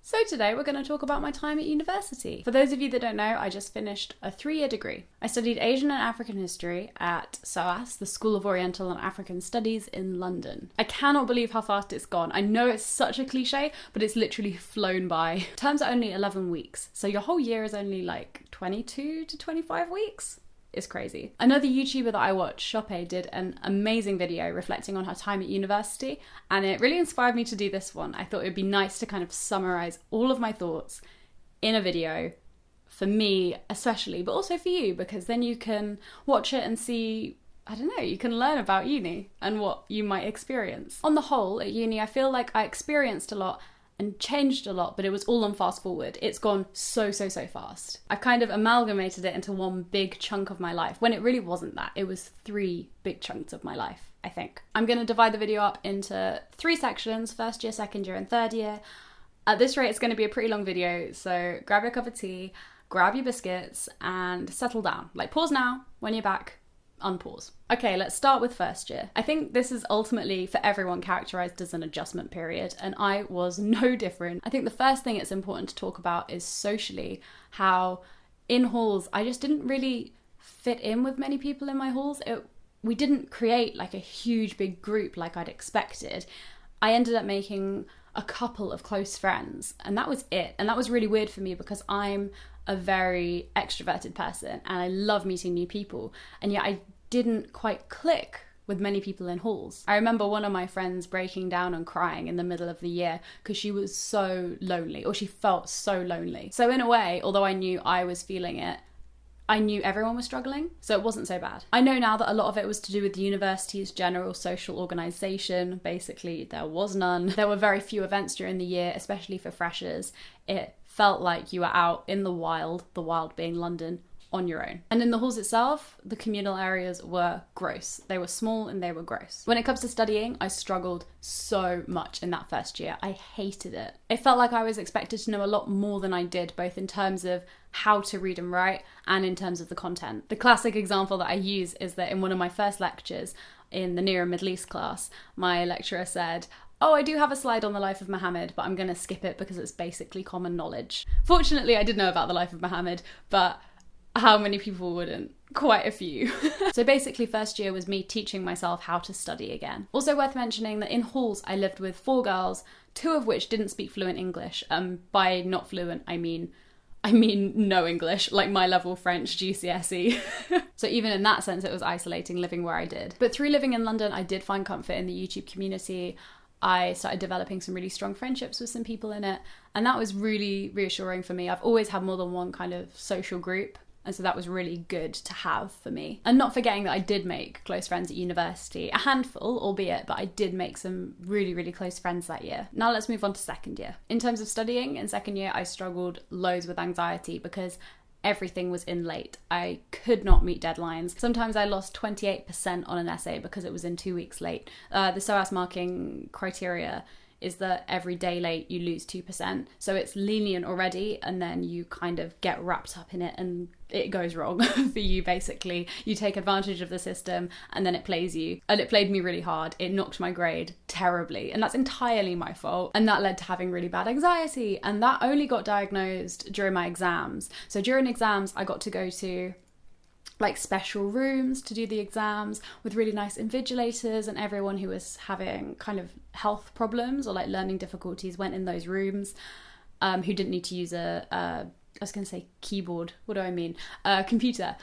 So today we're going to talk about my time at university. For those of you that don't know, I just finished a 3-year degree. I studied Asian and African history at SOAS, the School of Oriental and African Studies in London. I cannot believe how fast it's gone. I know it's such a cliche, but it's literally flown by. Terms are only 11 weeks, so your whole year is only like 22 to 25 weeks. It's crazy. Another YouTuber that I watch, Shoppe, did an amazing video reflecting on her time at university, and it really inspired me to do this one. I thought it would be nice to kind of summarize all of my thoughts in a video, for me especially, but also for you, because then you can watch it and see, I don't know, you can learn about uni and what you might experience. On the whole, at uni, I feel like I experienced a lot and changed a lot, but it was all on fast forward. It's gone so fast. I've kind of amalgamated it into one big chunk of my life, when it really wasn't that. It was 3 big chunks of my life, I think. I'm going to divide the video up into 3 sections: first year, second year, and third year. At this rate, it's going to be a pretty long video, so grab your cup of tea, grab your biscuits, and settle down. Like, pause now. When you're back, unpause. Okay, let's start with first year. I think this is ultimately for everyone characterized as an adjustment period, and I was no different. I think the first thing it's important to talk about is socially, how in halls I just didn't really fit in with many people in my halls. We didn't create like a huge big group like I'd expected. I ended up making a couple of close friends, and that was it. And that was really weird for me because I'm a very extroverted person and I love meeting new people, and yet I didn't quite click with many people in halls. I remember one of my friends breaking down and crying in the middle of the year because she was so lonely, or she felt so lonely. So in a way, although I knew I was feeling it, I knew everyone was struggling, so it wasn't so bad. I know now that a lot of it was to do with the university's general social organisation. Basically, there was none. There were very few events during the year, especially for freshers. It felt like you were out in the wild being London, on your own. And in the halls itself, the communal areas were gross. They were small and they were gross. When it comes to studying, I struggled so much in that first year. I hated it. It felt like I was expected to know a lot more than I did, both in terms of how to read and write and in terms of the content. The classic example that I use is that in one of my first lectures in the Near and Middle East class, my lecturer said, "Oh, I do have a slide on the life of Muhammad, but I'm going to skip it because it's basically common knowledge." Fortunately, I did know about the life of Muhammad, but how many people wouldn't? Quite a few. So basically first year was me teaching myself how to study again. Also worth mentioning that in halls I lived with 4 girls, 2 of which didn't speak fluent English. By not fluent, I mean no English, like my level French GCSE. So even in that sense, it was isolating living where I did. But through living in London, I did find comfort in the YouTube community. I started developing some really strong friendships with some people in it, and that was really reassuring for me. I've always had more than one kind of social group, and so that was really good to have for me. And not forgetting that I did make close friends at university, a handful, albeit, but I did make some really close friends that year. Now let's move on to second year. In terms of studying, in second year, I struggled loads with anxiety because everything was in late. I could not meet deadlines. Sometimes I lost 28% on an essay because it was in 2 weeks late. The SOAS marking criteria is that every day late you lose 2%. So it's lenient already, and then you kind of get wrapped up in it and it goes wrong for you basically. You take advantage of the system and then it plays you. And it played me really hard. It knocked my grade terribly, and that's entirely my fault. And that led to having really bad anxiety, and that only got diagnosed during my exams. So during exams I got to go to like special rooms to do the exams with really nice invigilators, and everyone who was having kind of health problems or like learning difficulties went in those rooms, who didn't need to use I was going to say keyboard, what do I mean? A computer.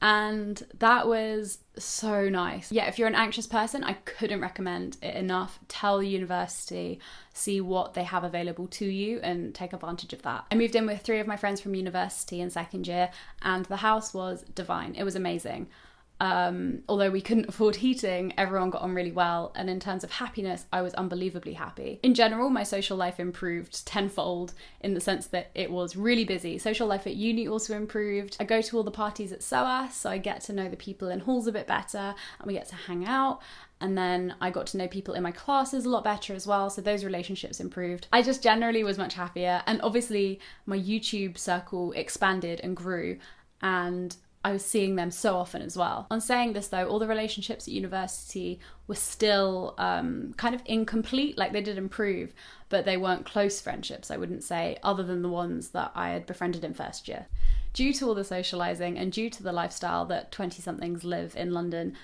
And that was so nice. Yeah, if you're an anxious person, I couldn't recommend it enough. Tell the university, see what they have available to you and take advantage of that. I moved in with 3 of my friends from university in second year, and the house was divine. It was amazing. Although we couldn't afford heating, everyone got on really well, and in terms of happiness, I was unbelievably happy. In general, my social life improved tenfold in the sense that it was really busy. Social life at uni also improved. I go to all the parties at SOAS, so I get to know the people in halls a bit better, and we get to hang out. And then I got to know people in my classes a lot better as well, so those relationships improved. I just generally was much happier, and obviously my YouTube circle expanded and grew, and I was seeing them so often as well. On saying this though, all the relationships at university were still kind of incomplete. Like, they did improve, but they weren't close friendships, I wouldn't say, other than the ones that I had befriended in first year. Due to all the socialising and due to the lifestyle that 20-somethings live in London,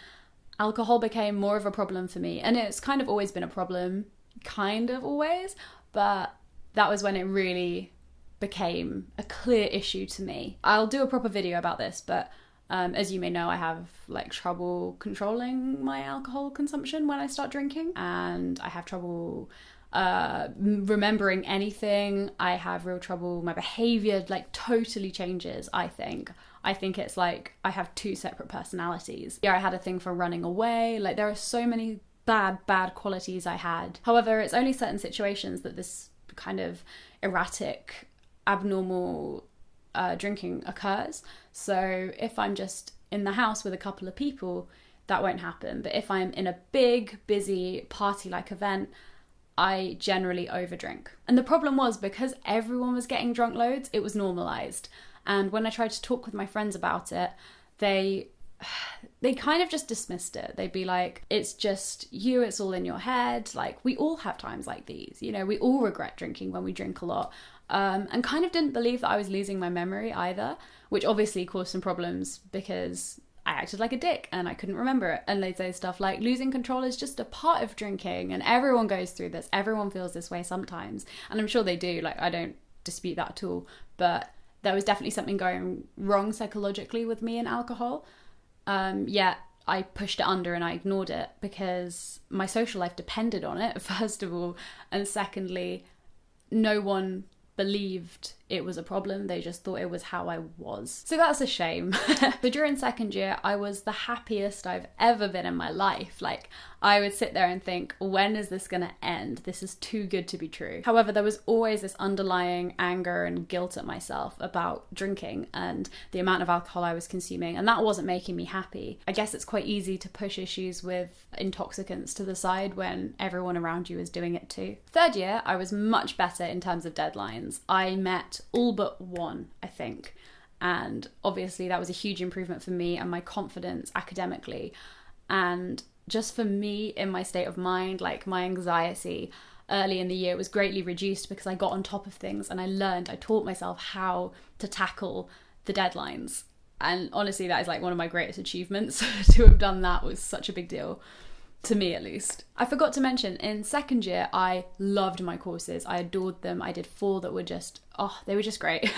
alcohol became more of a problem for me. And it's kind of always been a problem, kind of always, but that was when it really became a clear issue to me. I'll do a proper video about this, but as you may know, I have like trouble controlling my alcohol consumption when I start drinking, and I have trouble remembering anything. I have real trouble. My behavior like totally changes. I think it's like I have two separate personalities. Yeah, I had a thing for running away. Like, there are so many bad qualities I had. However, it's only certain situations that this kind of erratic, abnormal drinking occurs. So if I'm just in the house with a couple of people, that won't happen. But if I'm in a big, busy party-like event, I generally overdrink. And the problem was, because everyone was getting drunk loads, it was normalized. And when I tried to talk with my friends about it, they kind of just dismissed it. They'd be like, it's just you, it's all in your head. Like, we all have times like these, you know, we all regret drinking when we drink a lot. And kind of didn't believe that I was losing my memory either, which obviously caused some problems because I acted like a dick and I couldn't remember it. And they'd say stuff like, losing control is just a part of drinking and everyone goes through this. Everyone feels this way sometimes. And I'm sure they do. Like, I don't dispute that at all. But there was definitely something going wrong psychologically with me and alcohol. Yet I pushed it under and I ignored it because my social life depended on it, first of all. And secondly, no one believed it was a problem. They just thought it was how I was. So that's a shame. So during second year, I was the happiest I've ever been in my life. Like, I would sit there and think, when is this gonna end? This is too good to be true. However, there was always this underlying anger and guilt at myself about drinking and the amount of alcohol I was consuming, and that wasn't making me happy. I guess it's quite easy to push issues with intoxicants to the side when everyone around you is doing it too. Third year, I was much better in terms of deadlines. I met all but one, I think. And obviously that was a huge improvement for me and my confidence academically. And just for me in my state of mind, like, my anxiety early in the year was greatly reduced because I got on top of things and I taught myself how to tackle the deadlines. And honestly, that is like one of my greatest achievements. To have done that was such a big deal. To me, at least. I forgot to mention, in second year, I loved my courses. I adored them. I did 4 that were just, they were just great.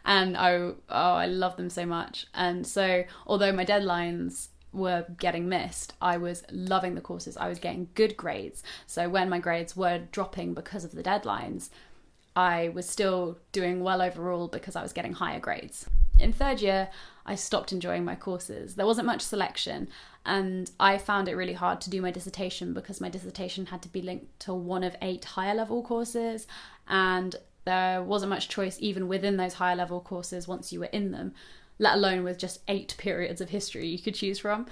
And I loved them so much. And so, although my deadlines were getting missed, I was loving the courses. I was getting good grades. So when my grades were dropping because of the deadlines, I was still doing well overall because I was getting higher grades. In third year, I stopped enjoying my courses. There wasn't much selection, and I found it really hard to do my dissertation because my dissertation had to be linked to one of 8 higher level courses, and there wasn't much choice even within those higher level courses once you were in them, let alone with just 8 periods of history you could choose from.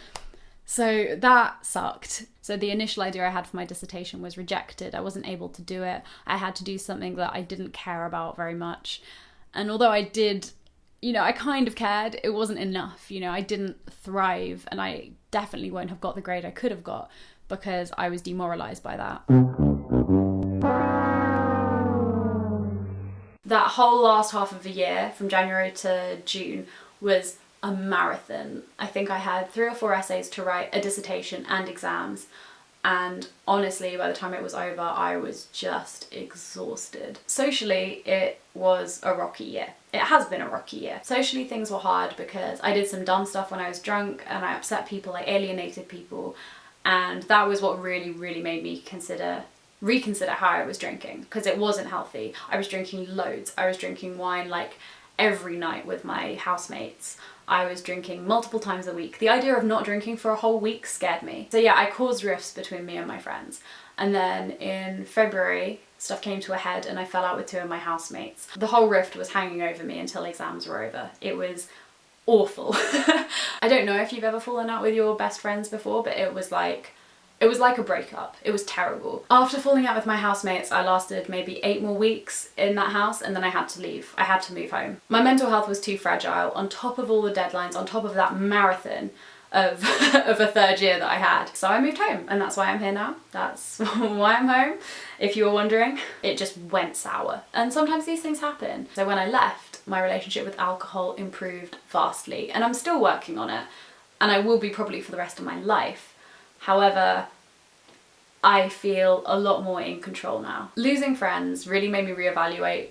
So that sucked. So the initial idea I had for my dissertation was rejected. I wasn't able to do it. I had to do something that I didn't care about very much. And although I did, I kind of cared, it wasn't enough. I didn't thrive, and I definitely won't have got the grade I could have got because I was demoralised by that. That whole last half of the year, from January to June, was a marathon. I think I had 3 or 4 essays to write, a dissertation and exams. And honestly, by the time it was over, I was just exhausted. Socially, it was a rocky year. It has been a rocky year. Socially, things were hard because I did some dumb stuff when I was drunk and I upset people, I alienated people. And that was what really, really made me reconsider how I was drinking, because it wasn't healthy. I was drinking loads. I was drinking wine like every night with my housemates. I was drinking multiple times a week. The idea of not drinking for a whole week scared me. So yeah, I caused rifts between me and my friends. And then in February, stuff came to a head and I fell out with 2 of my housemates. The whole rift was hanging over me until exams were over. It was awful. I don't know if you've ever fallen out with your best friends before, but it was like It was like a breakup. It was terrible. After falling out with my housemates, I lasted maybe 8 more weeks in that house, and then I had to leave. I had to move home. My mental health was too fragile, on top of all the deadlines, on top of that marathon of, of a third year that I had. So I moved home, and that's why I'm here now. That's why I'm home, if you were wondering. It just went sour. And sometimes these things happen. So when I left, my relationship with alcohol improved vastly, and I'm still working on it, and I will be probably for the rest of my life. However, I feel a lot more in control now. Losing friends really made me reevaluate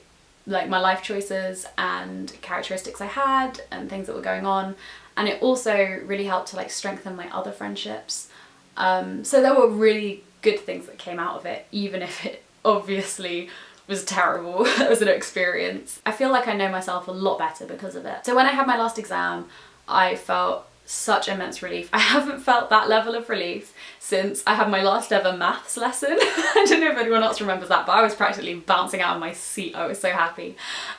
like my life choices and characteristics I had and things that were going on, and it also really helped to like strengthen my other friendships. So there were really good things that came out of it, even if it obviously was terrible as an experience. I feel like I know myself a lot better because of it. So when I had my last exam, I felt such immense relief. I haven't felt that level of relief since I had my last ever maths lesson. I don't know if anyone else remembers that, but I was practically bouncing out of my seat. I was so happy.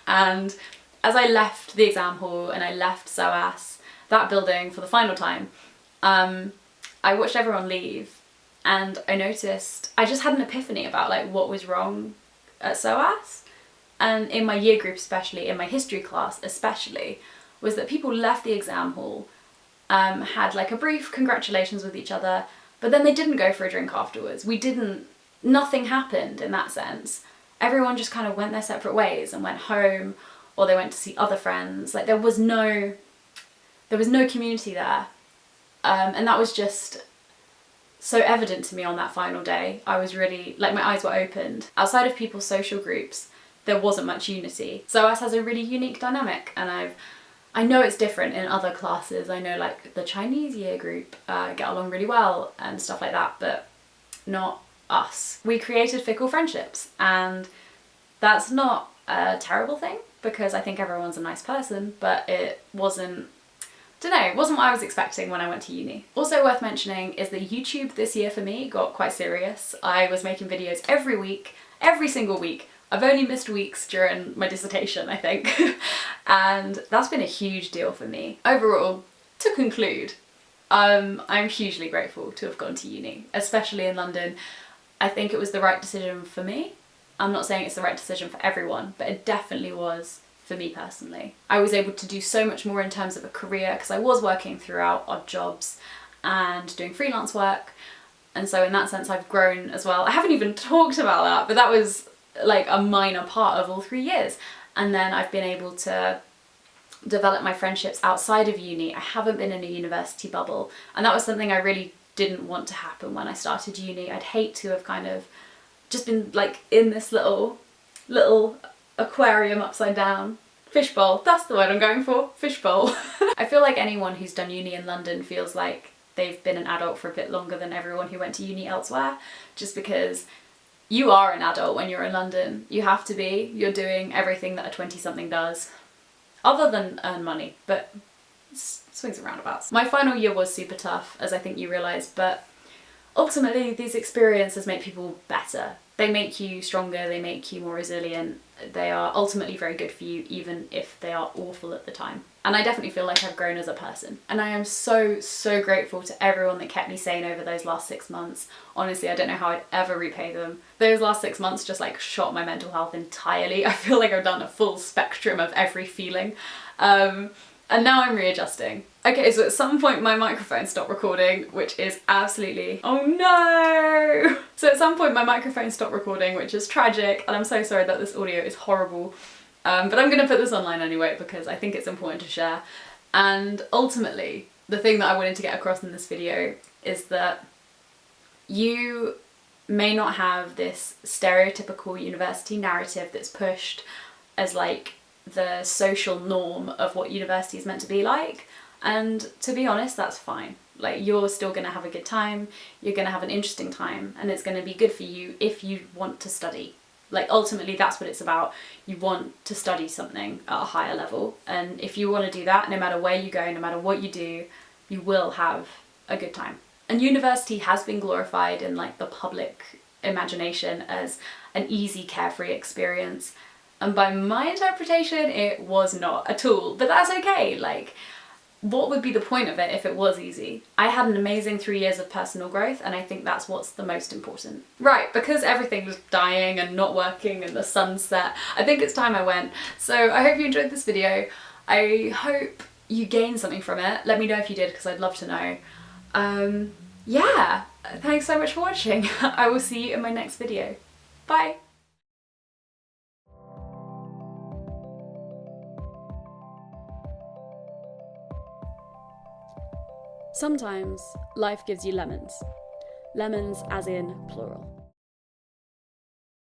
And as I left the exam hall and I left SOAS, that building, for the final time, I watched everyone leave, and I noticed, I just had an epiphany about like what was wrong at SOAS, and in my year group especially, in my history class especially, was that people left the exam hall, had like a brief congratulations with each other, but then they didn't go for a drink afterwards. Nothing happened in that sense. Everyone just kind of went their separate ways and went home, or they went to see other friends. Like there was no community there. And that was just so evident to me on that final day. I was really, like, my eyes were opened. Outside of people's social groups, there wasn't much unity. SOAS has a really unique dynamic, and I know it's different in other classes. I know like the Chinese year group get along really well and stuff like that, but not us. We created fickle friendships, and that's not a terrible thing because I think everyone's a nice person, but it wasn't what I was expecting when I went to uni. Also worth mentioning is that YouTube this year for me got quite serious. I was making videos every week, every single week. I've only missed weeks during my dissertation, I think. And that's been a huge deal for me. Overall, to conclude, I'm hugely grateful to have gone to uni, especially in London. I think it was the right decision for me. I'm not saying it's the right decision for everyone, but it definitely was for me personally. I was able to do so much more in terms of a career because I was working throughout odd jobs and doing freelance work. And so in that sense, I've grown as well. I haven't even talked about that, but that was like a minor part of all 3 years. And then I've been able to develop my friendships outside of uni. I haven't been in a university bubble. And that was something I really didn't want to happen when I started uni. I'd hate to have kind of just been like in this little aquarium upside down. Fishbowl, that's the word I'm going for, fishbowl. I feel like anyone who's done uni in London feels like they've been an adult for a bit longer than everyone who went to uni elsewhere, just because you are an adult when you're in London. You have to be. You're doing everything that a 20-something does, other than earn money, but swings and roundabouts. My final year was super tough, as I think you realise, but ultimately these experiences make people better. They make you stronger, they make you more resilient. They are ultimately very good for you, even if they are awful at the time. And I definitely feel like I've grown as a person. And I am so, so grateful to everyone that kept me sane over those last 6 months. Honestly, I don't know how I'd ever repay them. Those last 6 months just like shot my mental health entirely. I feel like I've done a full spectrum of every feeling. And now I'm readjusting. Okay, so at some point my microphone stopped recording, which is absolutely, oh no! So at some point my microphone stopped recording, which is tragic, and I'm so sorry that this audio is horrible. But I'm gonna put this online anyway because I think it's important to share. And ultimately, the thing that I wanted to get across in this video is that you may not have this stereotypical university narrative that's pushed as like the social norm of what university is meant to be like, and to be honest, that's fine. Like, you're still gonna have a good time, you're gonna have an interesting time, and it's gonna be good for you if you want to study. Like, ultimately that's what it's about. You want to study something at a higher level, and if you want to do that, no matter where you go, no matter what you do, you will have a good time. And university has been glorified in like the public imagination as an easy, carefree experience. And by my interpretation, it was not at all. But that's okay. Like, what would be the point of it if it was easy? I had an amazing 3 years of personal growth, and I think that's what's the most important. Right, because everything's dying and not working and the sun's set, I think it's time I went. So I hope you enjoyed this video. I hope you gained something from it. Let me know if you did, because I'd love to know. Yeah, thanks so much for watching. I will see you in my next video. Bye! Sometimes life gives you lemons. Lemons as in plural.